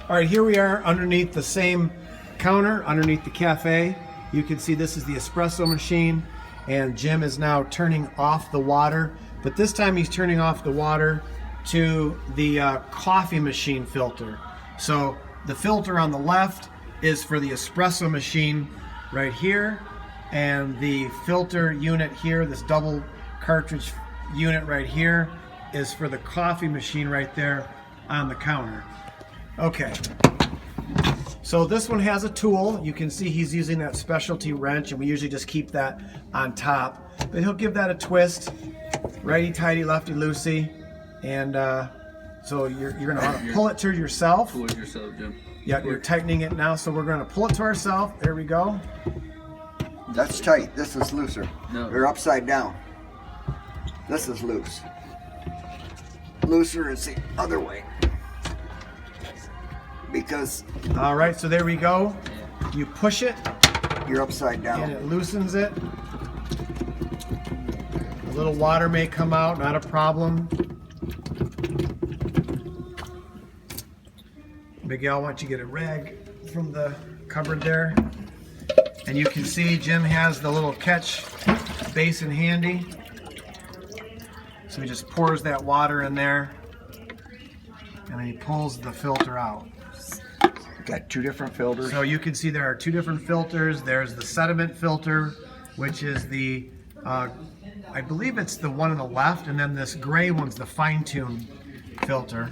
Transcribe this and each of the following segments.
All right, here we are underneath the same counter, underneath the cafe. You can see this is the espresso machine, and Jim is now turning off the water, but this time he's turning off the water to the coffee machine filter. So the filter on the left is for the espresso machine right here, and the filter unit here, this double cartridge unit right here, is for the coffee machine right there on the counter. Okay, so this one has a tool. You can see he's using that specialty wrench, and we usually just keep that on top, but he'll give that a twist, righty-tighty, lefty-loosey, and so you're going to want to pull it to yourself. Pull it yourself, Jim. Yeah, you're tightening it now, so we're going to pull it to ourselves. There we go. That's tight. This is looser. No. You're upside down. This is loose. Looser is the other way. Because All right, so there we go. You push it, you're upside down. and it loosens it. A little water may come out, not a problem. Miguel, why don't you get a rag from the cupboard there? And you can see Jim has the little catch basin handy. So he just pours that water in there, and then he pulls the filter out. Got two different filters. So you can see there are two different filters. There's the sediment filter, which is the, I believe it's the one on the left, and then this gray one's the fine-tune filter,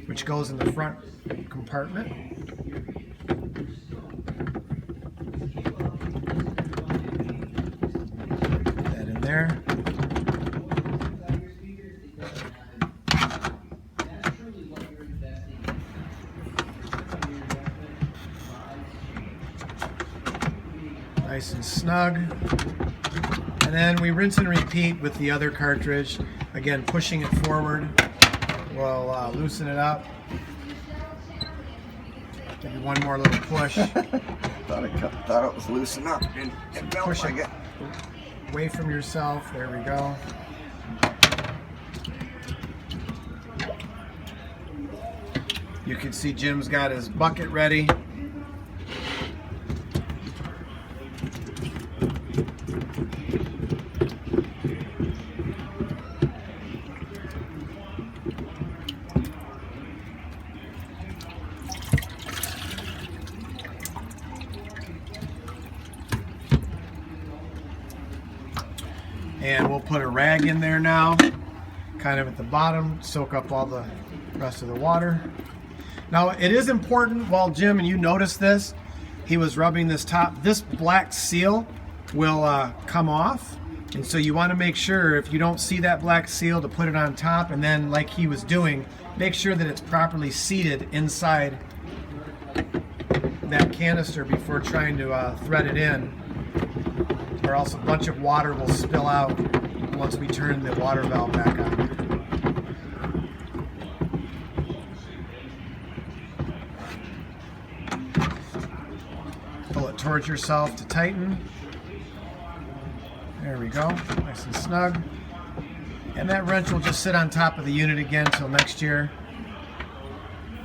which goes in the front compartment. Put that in there. Nice and snug. And then we rinse and repeat with the other cartridge. Again, pushing it forward will loosen it up. Give you one more little push. thought it was loosened up. It felt Push like it away from yourself. There we go. You can see Jim's got his bucket ready. And we'll put a rag in there now, kind of at the bottom, soak up all the rest of the water. Now it is important, while Jim, and you noticed this, he was rubbing this top, this black seal will come off. And so you want to make sure, if you don't see that black seal, to put it on top, and then like he was doing, make sure that it's properly seated inside that canister before trying to thread it in, or else a bunch of water will spill out once we turn the water valve back on. Pull it towards yourself to tighten. There we go, nice and snug. And that wrench will just sit on top of the unit again until next year.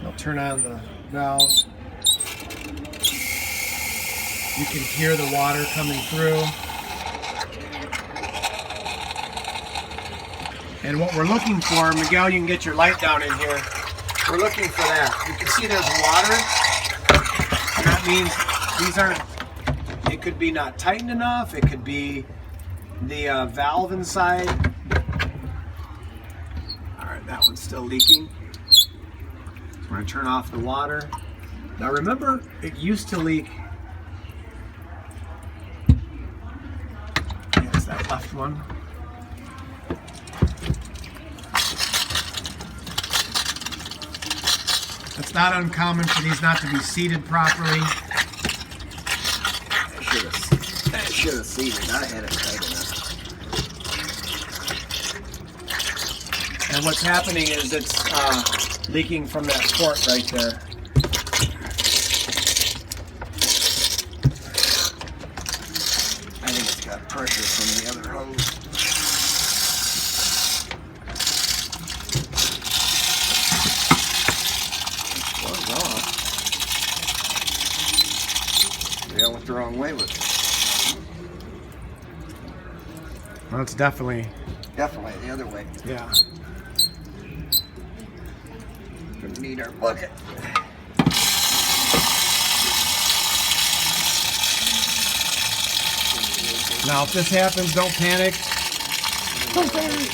I'll turn on the valve. You can hear the water coming through. And what we're looking for, Miguel, you can get your light down in here. We're looking for that. You can see there's water. And that means these aren't, it could be not tightened enough. It could be the valve inside. All right, that one's still leaking. So we're gonna turn off the water. Now remember, it used to leak. It's that left one. It's not uncommon for these not to be seated properly. I should have seated. I had it tight enough. And what's happening is it's leaking from that port right there. I think it's got pressure from the other hose. One's off. went the wrong way with it. Well, it's definitely, Definitely the other way. yeah. We need our bucket. Now, if this happens, don't panic. Don't panic.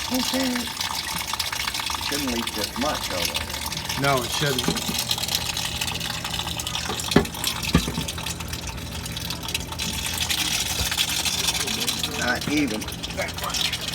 Don't panic. Shouldn't leak this much, though. No, it shouldn't. Not even that much.